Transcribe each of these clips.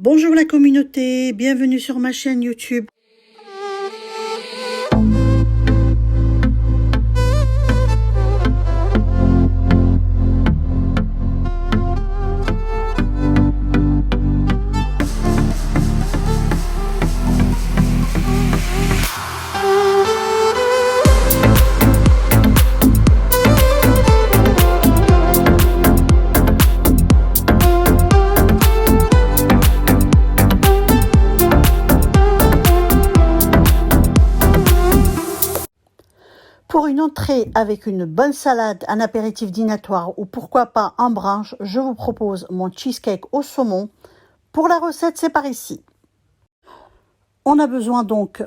Bonjour la communauté, bienvenue sur ma chaîne YouTube. Pour une entrée avec une bonne salade, un apéritif dînatoire ou pourquoi pas en branche, je vous propose mon cheesecake au saumon. Pour la recette, c'est par ici. On a besoin donc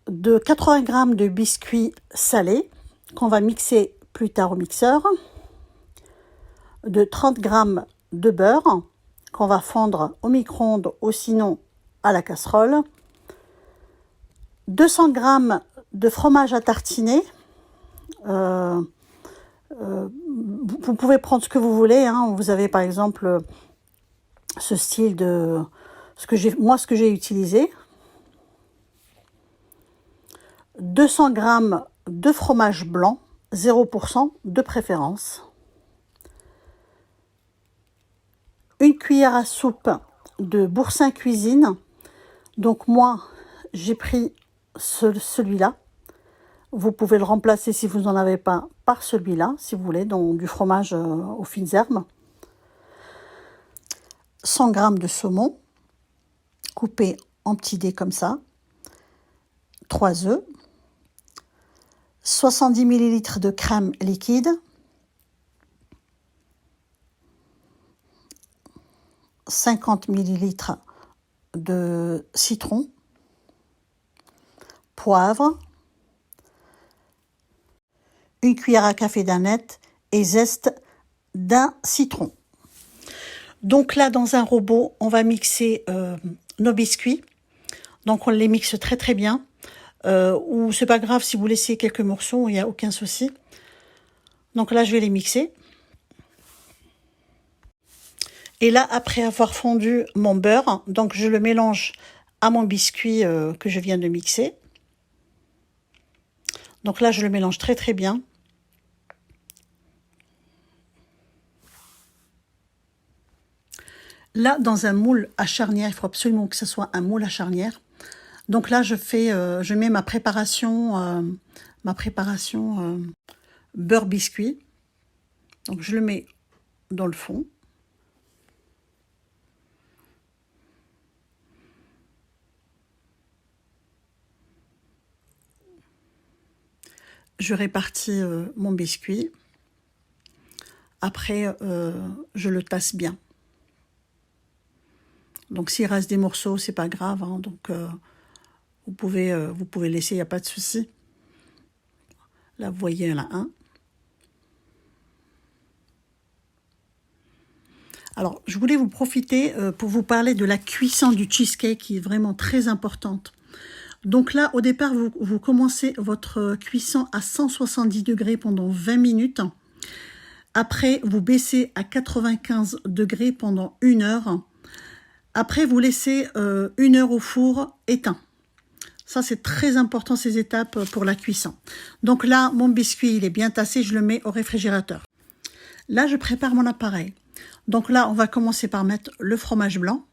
de 80 g de biscuits salés qu'on va mixer plus tard au mixeur, de 30 g de beurre qu'on va fondre au micro-ondes ou sinon à la casserole, 200 g de fromage à tartiner. Vous pouvez prendre ce que vous voulez, hein. Vous avez par exemple ce style de ce que j'ai utilisé. 200 g de fromage blanc, 0% de préférence. Une cuillère à soupe de boursin cuisine. Donc moi, j'ai pris celui-là. Vous pouvez le remplacer si vous n'en avez pas par celui-là, si vous voulez, donc du fromage aux fines herbes. 100 g de saumon, coupé en petits dés comme ça. 3 œufs. 70 ml de crème liquide. 50 ml de citron. Poivre. Une cuillère à café d'aneth et zeste d'un citron. Donc là, dans un robot, on va mixer nos biscuits. Donc on les mixe très très bien. Ou c'est pas grave si vous laissez quelques morceaux, il n'y a aucun souci. Donc là, je vais les mixer. Et là, après avoir fondu mon beurre, donc je le mélange à mon biscuit que je viens de mixer. Donc là, je le mélange très très bien. Là, dans un moule à charnière, il faut absolument que ce soit un moule à charnière. Donc là, je mets ma préparation beurre biscuit. Donc je le mets dans le fond. Je répartis mon biscuit. Après, je le tasse bien. Donc s'il reste des morceaux, c'est pas grave, hein. Donc vous pouvez laisser, il n'y a pas de souci. Là, vous voyez, il y en a un. Alors, je voulais vous profiter pour vous parler de la cuisson du cheesecake qui est vraiment très importante. Donc là, au départ, vous commencez votre cuisson à 170 degrés pendant 20 minutes. Après, vous baissez à 95 degrés pendant 1 heure. Après, vous laissez 1 heure au four éteint. Ça, c'est très important, ces étapes pour la cuisson. Donc là, mon biscuit, il est bien tassé, je le mets au réfrigérateur. Là, je prépare mon appareil. Donc là, on va commencer par mettre le fromage blanc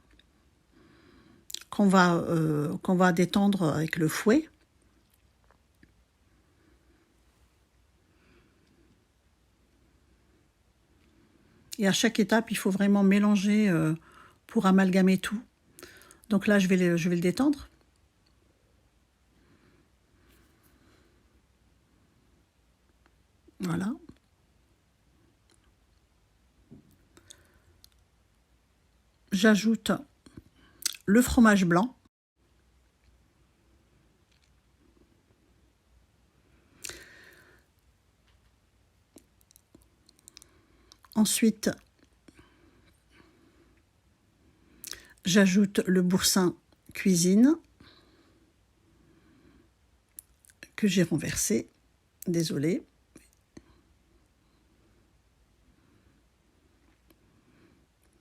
qu'on va détendre avec le fouet. Et à chaque étape, il faut vraiment mélanger pour amalgamer tout. Donc là, je vais le détendre. Voilà. J'ajoute le fromage blanc. Ensuite, j'ajoute le boursin cuisine que j'ai renversé. Désolée.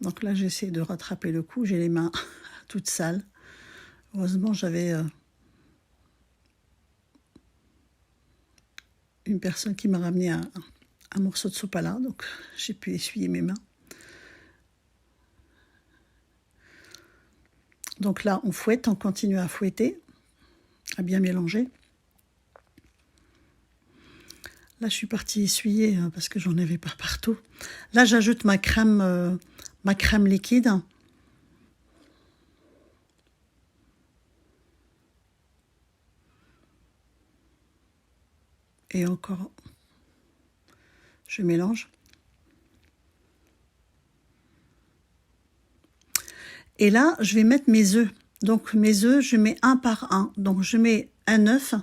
Donc là, j'essaie de rattraper le coup. J'ai les mains toutes sales. Heureusement, j'avais une personne qui m'a ramené un morceau de sopalin, donc j'ai pu essuyer mes mains. Donc là, on fouette, on continue à fouetter, à bien mélanger. Là, je suis partie essuyer parce que j'en avais pas partout. Là, j'ajoute ma crème liquide. Et encore, je mélange. Et là, je vais mettre mes œufs. Donc mes œufs, je mets un par un. Donc je mets un œuf,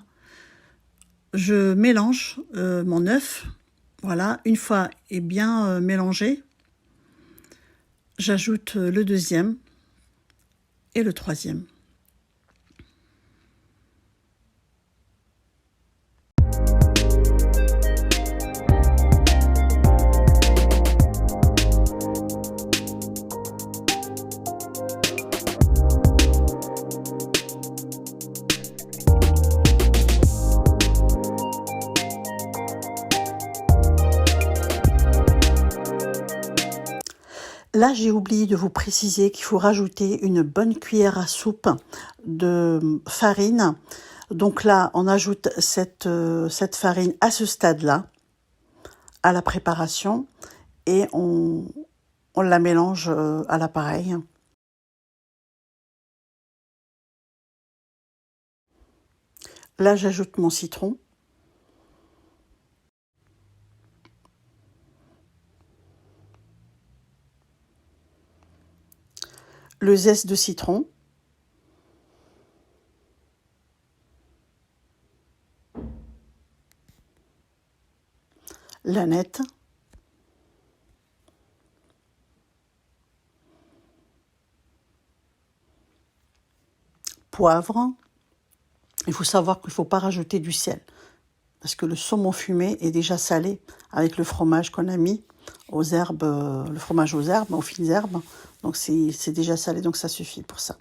je mélange mon œuf. Voilà, une fois est bien mélangé, j'ajoute le deuxième et le troisième. Là, j'ai oublié de vous préciser qu'il faut rajouter une bonne cuillère à soupe de farine. Donc là, on ajoute cette farine à ce stade-là, à la préparation, et on la mélange à l'appareil. Là, j'ajoute mon citron. Le zeste de citron. L'aneth. Poivre. Il faut savoir qu'il ne faut pas rajouter du sel, parce que le saumon fumé est déjà salé avec le fromage qu'on a mis aux herbes, le fromage aux herbes, aux fines herbes. Donc c'est déjà salé, donc ça suffit pour ça.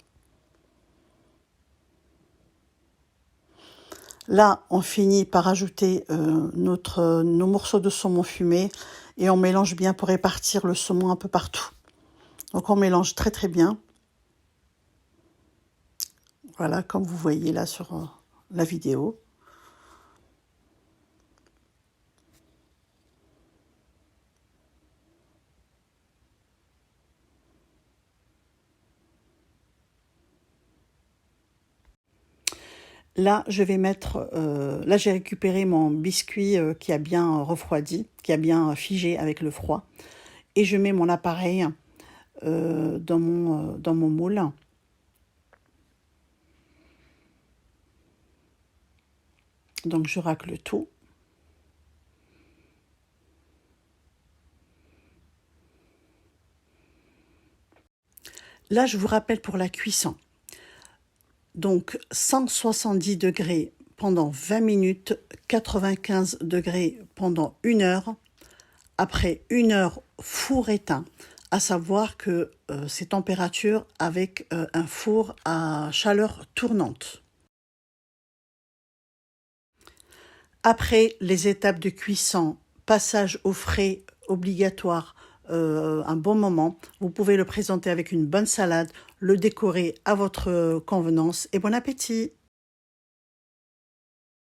Là, on finit par ajouter nos morceaux de saumon fumé et on mélange bien pour répartir le saumon un peu partout. Donc on mélange très très bien. Voilà, comme vous voyez là sur la vidéo. Là, je vais mettre, là j'ai récupéré mon biscuit qui a bien refroidi, qui a bien figé avec le froid. Et je mets mon appareil dans mon moule. Donc je racle tout. Là, je vous rappelle pour la cuisson. Donc 170 degrés pendant 20 minutes, 95 degrés pendant 1 heure. Après 1 heure, four éteint. À savoir que ces températures avec un four à chaleur tournante. Après les étapes de cuisson, passage au frais obligatoire, un bon moment, vous pouvez le présenter avec une bonne salade, le décorer à votre convenance et bon appétit!